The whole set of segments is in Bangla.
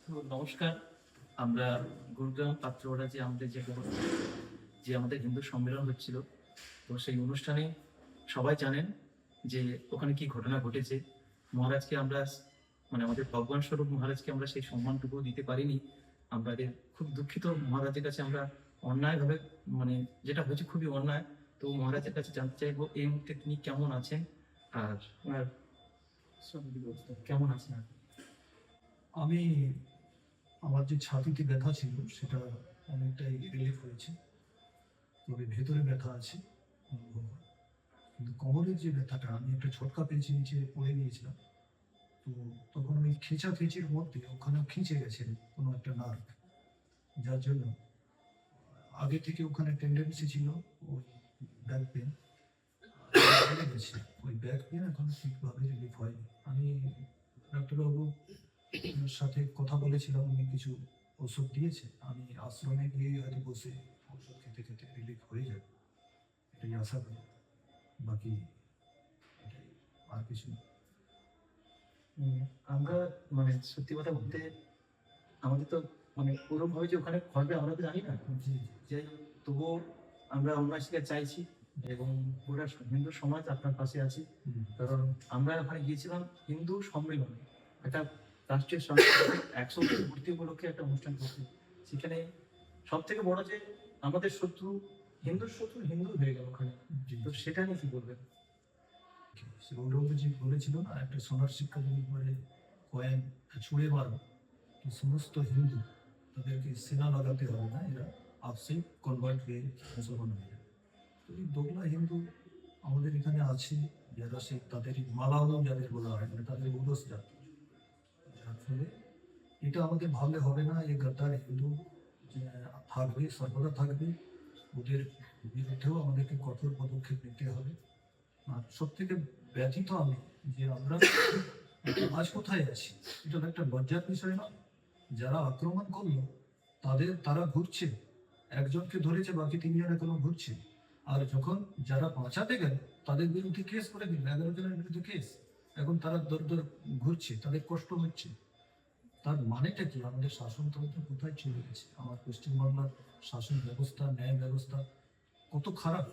তো নমস্কার। আমরা গুরুগ্রাম পাত্রপাড়া যে আমাদের হিন্দু সম্মেলন হচ্ছিল, তো সেই অনুষ্ঠানে সবাই জানেন যে ওখানে কি ঘটনা ঘটেছে। মহারাজকে আমরা আমাদের ভগবান স্বরূপ মহারাজকে আমরা সেই সম্মানটুকু দিতে পারিনি। আমাদের খুব দুঃখিত। মহারাজের কাছে আমরা অন্যায়ভাবে মানে যেটা হয়েছে খুবই অন্যায়। তো মহারাজের কাছে জানতে চাইবো এই মুহূর্তে তিনি কেমন আছেন আর ওনার শারীরিক অবস্থা কেমন আছেন। আমি আমার যে ছাতিতে ব্যথা ছিল সেটা অনেকটাই রিলিফ হয়েছে, তবে ভেতরে ব্যথা আছে অনুভব হয়। কিন্তু কোমরের যে ব্যথাটা, আমি একটা ঝটকা পেয়েছি, নিচে পড়ে গিয়েছিলাম। তো তখন ওই খেঁচির মধ্যে ওখানে খিঁচে গেছে কোনো একটা নার্ভ, যার জন্য আগে থেকে ওখানে টেন্ডেন্সি ছিল ওই ব্যাক পেন বেড়ে গেছে। ওই ব্যাক পেন এখন ঠিকভাবে রিলিফ হয়নি। আমি ডাক্তারবাবু সাথে কথা বলেছিলাম, উনি কিছু ওষুধ দিয়েছে। আমি আশ্রমে গিয়ে হয়তো বসে ওষুধ খেতে খেতে রিলিফ হয়ে যাবে, এটাই আশা করি। বাকি এটাই, আর কিছু না। আমরা সত্যি কথা বলতে আমাদের তো পুরোভাবে যে ওখানে ঘটবে আমরা তো জানি না। জি যে তবুও আমরা উন্নয়নকে চাইছি এবং পুরো হিন্দু সমাজ আপনার পাশে আছে। কারণ আমরা ওখানে গিয়েছিলাম হিন্দু সম্মেলনে, একটা রাষ্ট্রীয় সংস্কৃতি 100 বছর পূর্তি উপলক্ষে একটা অনুষ্ঠান করতে। সেখানে সব থেকে বড় যে আমাদের শত্রু হিন্দুর শত্রু হিন্দু হয়ে গেল ওখানে। তো সেটা নিয়ে কি বলবেন? গৌরবজি বলেছিল না, একটা সোনার শিক্ষা যদি করে কয়েন ছুঁড়ে মারো, তো সমস্ত হিন্দু তাদেরকে সেনা লাগাতে হবে না, এরা আপসেই কনভার্ট হয়ে মুসলমান হয়ে যাবে। তো এই দোগলা হিন্দু আমাদের এখানে আছে, যারা সেই তাদের মালাওয়ালাম যাদের বলা হয়, মানে তাদের উরস জাতি। যার ফলে এটা আমাদের ভাবলে হবে না, এই গাদ্দার হিন্দু যে থাকবে, সর্বদা থাকবে। ওদের বিরুদ্ধেও আমাদেরকে কঠোর পদক্ষেপ নিতে হবে। আর সব থেকে ব্যথিত আমি যে আমরা আজ কোথায় আছি, এটা একটা লজ্জার বিষয় না। যারা আক্রমণ করলো তারা ঘুরছে, একজনকে ধরেছে, বাকি 3 জন এখনো ঘুরছে। আর যখন যারা বাঁচাতে গেল তাদের বিরুদ্ধে কেস করে দিল, 11 জনের বিরুদ্ধে কেস। এখন তারা দর দর ঘুরছে, তাদের কষ্ট হচ্ছে। তার মানেটা কি? আমাদের শাসনতন্ত্র কোথায় চলে গেছে? আমার পশ্চিমবাংলার শাসন ব্যবস্থা, ন্যায় ব্যবস্থা কত খারাপ,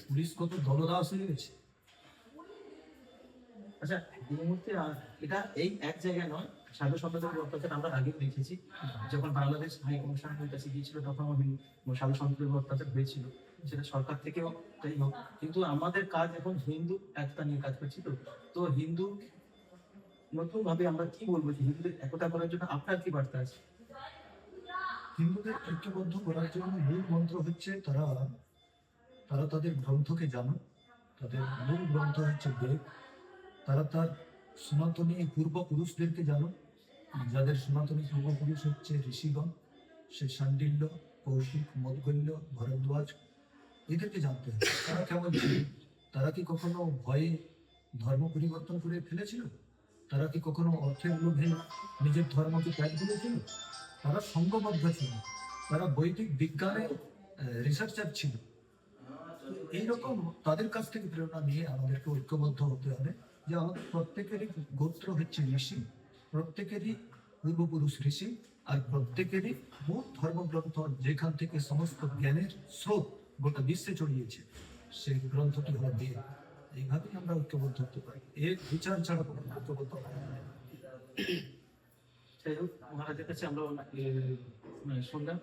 পুলিশ কত দলদাস হয়ে গেছে। আচ্ছা, এই মুহূর্তে এটা এই এক জায়গায় নয়, সাধু সম্প্রদায়ের অত্যাচার আমরা আগেও দেখেছি। যখন বাংলাদেশ হাই কমিশনের কাছে গিয়েছিল তখন সাধু সম্প্রদায়ের অত্যাচার হয়েছিল, সেটা সরকার থেকেও যাই হোক। কিন্তু আমাদের কাজ এখন হিন্দু একতা নিয়ে কাজ করছি। তো হিন্দু নতুন ভাবে আমরা কি বলবো যে হিন্দুদের একতা করার জন্য আপনার কি বার্তা আছে? হিন্দুদের ঐক্যবদ্ধ করার জন্য মূল মন্ত্র হচ্ছে তারা তারা তাদের গ্রন্থকে জানো। তাদের মূল গ্রন্থ হচ্ছে বেদ। তারা তার সনাতনী পূর্বপুরুষদেরকে জানো, যাদের সনাতনী পূর্বপুরুষ হচ্ছে ঋষিগণ। সে শাণ্ডিল্য, কৌশিক, মৌদগল্য, ভরদ্বাজ, এদেরকে জানতে হবে তারা কেমন ছিল। তারা কি কখনো ভয়ে ধর্ম পরিবর্তন করে ফেলেছিল? তারা কি কখনো অর্থের লোভে নিজের ধর্মকে ত্যাগ করেছিল? তারা সঙ্গবদ্ধ ছিল, তারা বৈদিক বিজ্ঞানের রিসার্চার ছিল। এইরকম তাদের কাছ থেকে প্রেরণা নিয়ে আমাদেরকে ঐক্যবদ্ধ হতে হবে যে আমাদের প্রত্যেকেরই গোত্র হচ্ছে ঋষি, প্রত্যেকেরই পূর্বপুরুষ ঋষি, আর প্রত্যেকেরই মূল ধর্মগ্রন্থ যেখান থেকে সমস্ত জ্ঞানের স্রোত গোটা বিশ্বে ছড়িয়েছে, সেই গ্রন্থটি হলো বেদ। এইভাবেই আমরা ঐক্যবদ্ধ হতে পারি, এর বিচার ছাড়া কোনো ঐক্যবদ্ধ হবে না। যাই হোক, মহারাজের কাছে আমরা শুনলাম।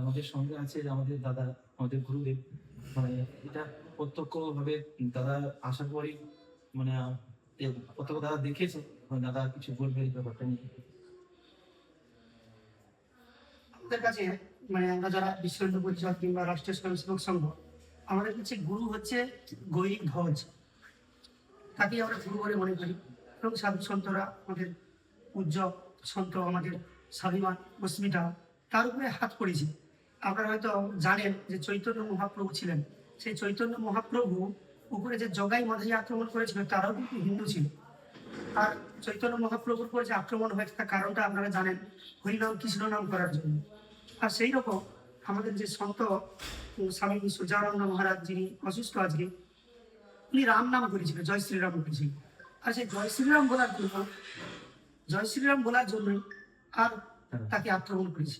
আমাদের সঙ্গে আছে আমাদের দাদা, আমাদের গুরুদেব। এটা প্রত্যক্ষ ভাবে দাদা আসার পরই মানে প্রত্যক্ষ দাদা দেখেছে। দাদা কিছু বলবে এই ব্যাপারটা নিয়ে। আমাদের কাছে আমরা যারা বিশ্ব হিন্দু পরিষদ কিংবা রাষ্ট্রীয় স্বয়ংসেবক সংঘ, আমাদের কাছে গুরু হচ্ছে গৈরিক ধ্বজ। তাকে আমরা গুরু বলে মনে করি। এবং সাধু সন্তরা, আমাদের পূজ্য সন্ত, আমাদের স্বাভিমান অস্মিতা, তার উপরে হাত পড়েছে। আপনারা হয়তো জানেন যে চৈতন্য মহাপ্রভু ছিলেন। সেই চৈতন্য মহাপ্রভু উপরে যে জগাই মাধাই আক্রমণ করেছিল তারাও কিন্তু হিন্দু ছিল। আর চৈতন্য মহাপ্রভুর উপর যে আক্রমণ হয়েছে তার কারণটা আপনারা জানেন, হরিনাম কৃষ্ণ নাম করার জন্য। আর সেই রকম আমাদের যে সন্ত স্বামী সূর্যানন্দ মহারাজ, যিনি অসুস্থ আজকে, উনি রাম নাম করেছিলেন, জয় শ্রীরাম করেছিলেন। আর সেই জয় শ্রীরাম বলার জন্য আর হ্যাঁ। তাকে আক্রমণ করেছে।